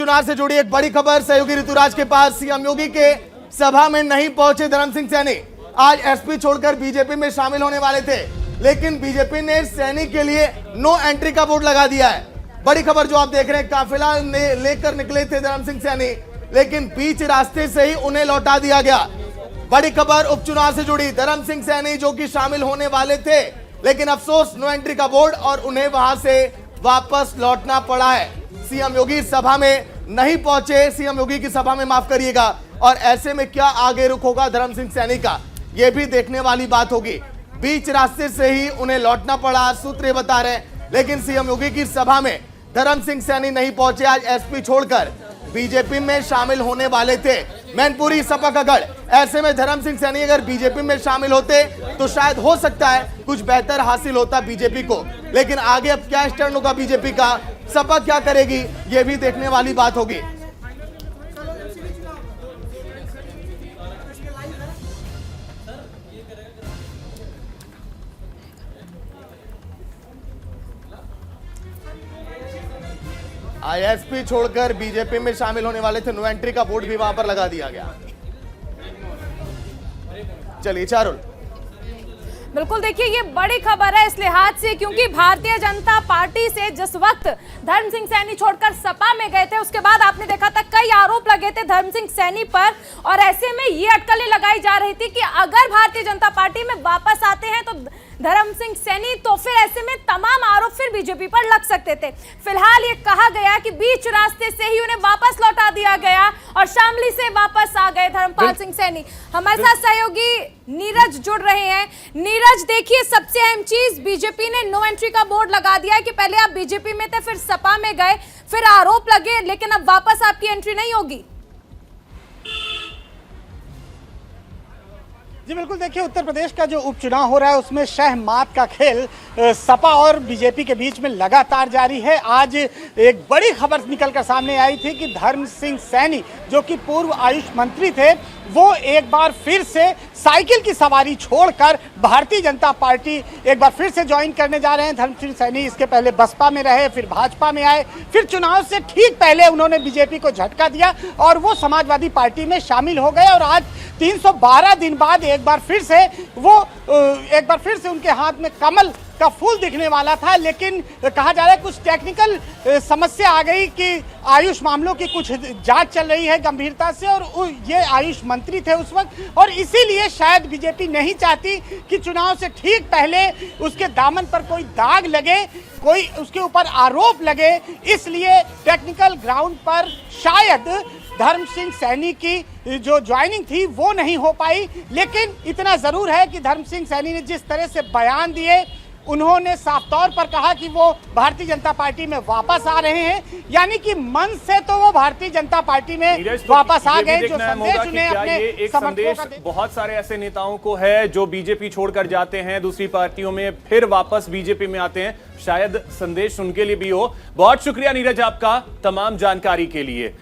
उपचुनाव से जुड़ी एक बड़ी खबर सहयोगी ऋतुराज के पास। सीएम योगी के सभा में नहीं पहुंचे धर्म सिंह सैनी। आज एसपी छोड़कर बीजेपी में शामिल होने वाले थे, लेकिन बीजेपी ने सैनी के लिए नो एंट्री का बोर्ड लगा दिया है। बड़ी खबर जो आप देख रहे हैं, काफिला लेकर निकले थे धर्म सिंह सैनी, लेकिन बीच रास्ते से ही उन्हें लौटा दिया गया। बड़ी खबर उपचुनाव से जुड़ी, धर्म सिंह सैनी जो कि शामिल होने वाले थे, लेकिन अफसोस नो एंट्री का बोर्ड और उन्हें वहां से वापस लौटना पड़ा है। सीएम योगी सभा में नहीं पहुंचे, सीएम योगी की सभा में माफ करिएगा, और ऐसे में क्या आगे रुख होगा धर्म सिंह सैनी का, यह भी देखने वाली बात होगी। बीच रास्ते से ही उन्हें लौटना पड़ा, सूत्र ये बता रहे हैं। लेकिन सीएम योगी की सभा में धर्म सिंह सैनी नहीं पहुंचे। आज एसपी छोड़कर बीजेपी में शामिल होने वाले थे, मैनपुरी सपा का गढ़। ऐसे में धर्म सिंह सैनी अगर बीजेपी में शामिल होते तो शायद हो सकता है कुछ बेहतर हासिल होता बीजेपी को। लेकिन आगे अब क्या स्टैंड होगा बीजेपी का, सपा क्या करेगी, यह भी देखने वाली बात होगी। आईएसपी छोड़कर बीजेपी में शामिल होने वाले थे, नो एंट्री का बोर्ड भी वहां पर लगा दिया गया। चलिए चारुल। बिल्कुल, देखिए ये बड़ी खबर है इस लिहाज से क्योंकि भारतीय जनता पार्टी से जिस वक्त धर्म सिंह सैनी छोड़कर सपा में गए थे, उसके बाद आपने देखा था कई आरोप लगे थे धर्म सिंह सैनी पर, और ऐसे में ये अटकलें लगाई जा रही थी कि अगर भारतीय जनता पार्टी में वापस आते हैं तो धर्म सिंह सैनी, तो फिर ऐसे में तमाम आरोप फिर बीजेपी पर लग सकते थे। फिलहाल ये कहा गया कि बीच रास्ते से ही उन्हें वापस लौटा दिया गया और शामली से वापस आ गए धर्मपाल सिंह सैनी। हमारे साथ सहयोगी नीरज जुड़ रहे हैं। नीरज, देखिए सबसे अहम चीज, बीजेपी ने नो एंट्री का बोर्ड लगा दिया है कि पहले आप बीजेपी में थे, फिर सपा में गए, फिर आरोप लगे, लेकिन अब वापस आपकी एंट्री नहीं होगी। जी बिल्कुल, देखिए उत्तर प्रदेश का जो उपचुनाव हो रहा है उसमें शह मात का खेल सपा और बीजेपी के बीच में लगातार जारी है। आज एक बड़ी खबर निकलकर सामने आई थी कि धर्म सिंह सैनी जो कि पूर्व आयुष मंत्री थे, वो एक बार फिर से साइकिल की सवारी छोड़कर भारतीय जनता पार्टी एक बार फिर से ज्वाइन करने जा रहे हैं। धर्म सिंह सैनी इसके पहले बसपा में रहे, फिर भाजपा में आए, फिर चुनाव से ठीक पहले उन्होंने बीजेपी को झटका दिया और वो समाजवादी पार्टी में शामिल हो गए। और आज 312 दिन बाद एक बार फिर से उनके हाथ में कमल का फूल दिखने वाला था, लेकिन कहा जा रहा है कुछ टेक्निकल समस्या आ गई कि आयुष मामलों की कुछ जांच चल रही है गंभीरता से, और ये आयुष मंत्री थे उस वक्त, और इसीलिए शायद बीजेपी नहीं चाहती कि चुनाव से ठीक पहले उसके दामन पर कोई दाग लगे, कोई उसके ऊपर आरोप लगे। इसलिए टेक्निकल ग्राउंड पर शायद धर्म सिंह सैनी की जो ज्वाइनिंग थी वो नहीं हो पाई। लेकिन इतना जरूर है कि धर्म सिंह सैनी ने जिस तरह से बयान दिए, उन्होंने साफ तौर पर कहा कि वो भारतीय जनता पार्टी में वापस आ रहे हैं, यानी कि मन से तो वो भारतीय जनता पार्टी में वापस आ गए। जो संदेश उन्हें अपने एक संदेश बहुत सारे ऐसे नेताओं को है जो बीजेपी छोड़कर जाते हैं दूसरी पार्टियों में, फिर वापस बीजेपी में आते हैं, शायद संदेश उनके लिए भी हो। बहुत शुक्रिया नीरज आपका तमाम जानकारी के लिए।